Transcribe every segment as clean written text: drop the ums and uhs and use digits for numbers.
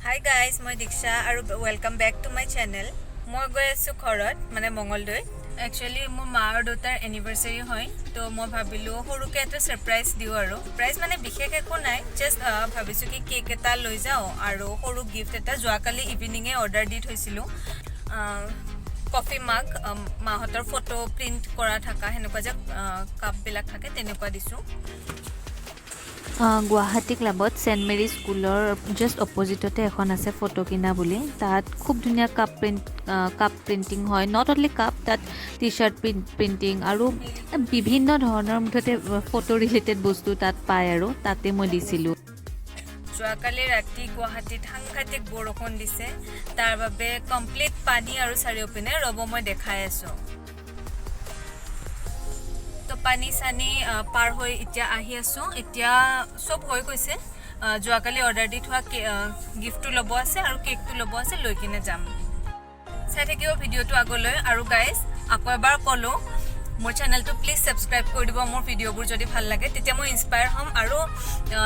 Hi guys, মই দীক্ষা আৰু welcome back to my channel. মই গৈ আছো ঘৰত মানে মঙ্গলদৈ। একচুয়ালি মোৰ মা আৰু দেউতাৰ এনিভাৰ্সাৰী হয়, তো মই ভাবিলোঁ সৰুকৈ এটা সাৰপ্ৰাইজ দিওঁ আৰু প্ৰাইজ মানে বিশেষ একো নাই, জাষ্ট ভাবিছোঁ কি কেক এটা লৈ যাওঁ আৰু সৰু গিফ্ট এটা। যোৱাকালি ইভিনিঙে অৰ্ডাৰ দি থৈছিলোঁ কফি মাগ, মাহঁতৰ ফটো প্ৰিণ্ট কৰা থকা সেনেকুৱা যে কাপবিলাক থাকে তেনেকুৱা দিছোঁ। গুৱাহাটী ক্লাবত সেন্ট মেৰী স্কুলৰ জাষ্ট অপজিটতে এখন আছে ফটো কিনা বুলি। তাত খুব ধুনীয়া কাপ প্ৰিণ্টিং হয়, নট অনলি কাপ, তাত টি চাৰ্ট প্ৰিণ্টিং আৰু বিভিন্ন ধৰণৰ মুঠতে ফটো ৰিলেটেড বস্তু তাত পায় আৰু তাতে মই দিছিলোঁ। যোৱাকালি ৰাতি গুৱাহাটীত সাংঘাতিক বৰষুণ দিছে, তাৰ বাবে কমপ্লিট পানী আৰু চাৰিওপিনে ৰ'ব মই দেখাই আছোঁ। তো পানী চানী পাৰ হৈ এতিয়া আহি আছোঁ, এতিয়া চব হৈ গৈছে। যোৱাকালি অৰ্ডাৰ দি থোৱা গিফ্টটো ল'ব আছে আৰু কেকটো ল'ব আছে, লৈ কিনে যাম। চাই থাকিব ভিডিঅ'টো আগলৈ। আৰু গাইজ আকৌ এবাৰ ক'লোঁ, মোৰ চেনেলটো প্লিজ ছাবস্ক্ৰাইব কৰি দিব। মোৰ ভিডিঅ'বোৰ যদি ভাল লাগে তেতিয়া মই ইনস্পায়াৰ হ'ম আৰু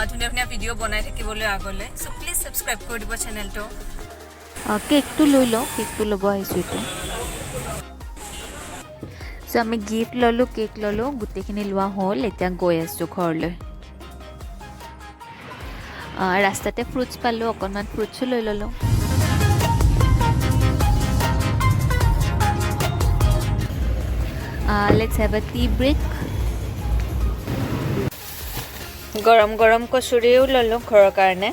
ধুনীয়া ধুনীয়া ভিডিঅ' বনাই থাকিবলৈ আগলৈ। চ' প্লিজ ছাবস্ক্ৰাইব কৰি দিব চেনেলটো। কেকটো লৈ লওঁ, কেকটো ল'ব আহিছোঁ এতিয়া। চ' আমি গিফ্ট ল'লোঁ, কেক ল'লোঁ, গোটেইখিনি লোৱা হ'ল। এতিয়া গৈ আছোঁ ঘৰলৈ। ৰাস্তাতে ফ্ৰুটছ পালোঁ, অকণমান ফ্ৰুটছো লৈ ল'লোঁ। Let's have a tea break. গৰম গৰম কচুৰিও ল'লোঁ ঘৰৰ কাৰণে।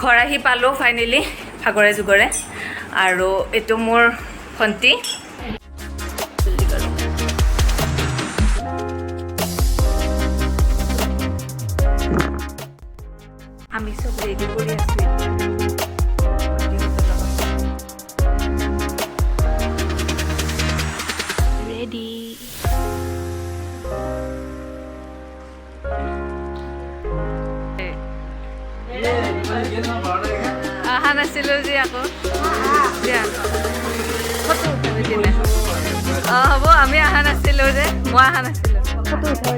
ঘৰ আহি পালোঁ ফাইনেলি ভাগৰে জুগৰে। আৰু এইটো মোৰ ভণ্টি। আমি চব ৰেডি কৰি আছোঁ। ৰেডি। অহা নাছিলোঁ যে আকৌ ফটো উঠাই দিলে। হ'ব, আমি অহা নাছিলোঁ যে, মই অহা নাছিলোঁ। ফটো উঠাই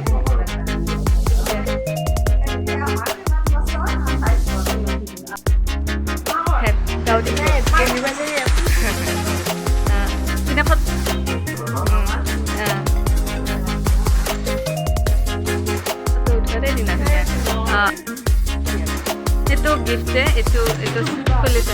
এইটো গিফ্টে, এইটো খুলিছে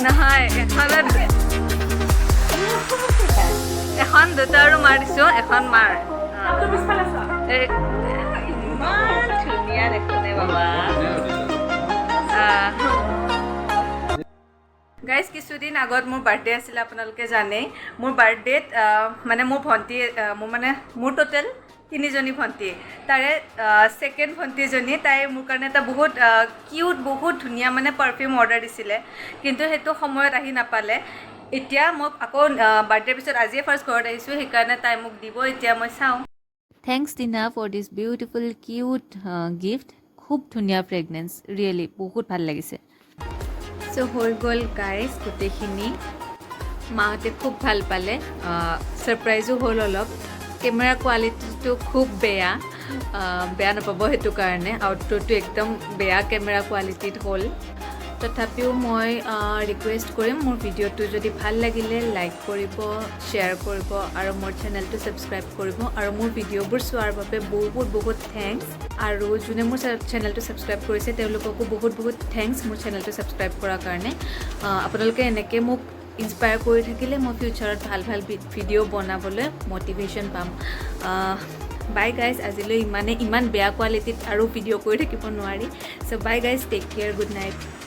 নহয়। এখন দুটা আৰু মাৰ দিছোঁ, এখন মাৰ। ইমান ধুনীয়া দেখোনে বাবা। গাইজ, কিছুদিন আগত মোৰ বাৰ্থডে আছিলে, আপোনালোকে জানেই। মোৰ বাৰ্থডেত মানে মোৰ ভণ্টি, মোৰ টোটেল 3জনী ভণ্টি। তাৰে ছেকেণ্ড ভণ্টিজনী, তাই মোৰ কাৰণে এটা বহুত কিউট, বহুত ধুনীয়া মানে পাৰফিউম অৰ্ডাৰ দিছিলে, কিন্তু সেইটো সময়ত আহি নাপালে। এতিয়া মোক আকৌ বাৰ্থডেৰ পিছত আজিয়ে ফাৰ্ষ্ট ঘৰত আহিছোঁ, সেইকাৰণে তাই মোক দিব। এতিয়া মই চাওঁ। Thanks Tina for this beautiful cute gift. খুব ধুনীয়া ফ্ৰেগনেন্স, ৰিয়েলি বহুত ভাল লাগিছে। চ' হৈ গ'ল গাইজ গোটেইখিনি। মাহঁতে খুব ভাল পালে, ছাৰপ্ৰাইজো হ'ল অলপ। কেমেৰা কোৱালিটিটো খুব বেয়া নাপাব সেইটো কাৰণে, আউটডোৰটো একদম বেয়া কেমেৰা কোৱালিটিত হ'ল। তথাপিও মই ৰিকুৱেষ্ট কৰিম, মোৰ ভিডিঅ'টো যদি ভাল লাগিলে লাইক কৰিব, শ্বেয়াৰ কৰিব আৰু মোৰ চেনেলটো ছাবস্ক্ৰাইব কৰিব। আৰু মোৰ ভিডিঅ'বোৰ চোৱাৰ বাবে বহুত বহুত থেংকছ। আৰু যোনে মোৰ চেনেলটো ছাবস্ক্ৰাইব কৰিছে তেওঁলোককো বহুত বহুত থেংকছ মোৰ চেনেলটো ছাবস্ক্ৰাইব কৰাৰ কাৰণে। আপোনালোকে এনেকৈ মোক ইনস্পায়াৰ কৰি থাকিলে মই ফিউচাৰত ভাল ভাল ভিডিঅ' বনাবলৈ মটিভেশ্যন পাম। বাই গাইজ, আজিলৈ ইমান বেয়া কোৱালিটিত আৰু ভিডিঅ' কৰি থাকিব নোৱাৰি। So' bye guys, take care, good night.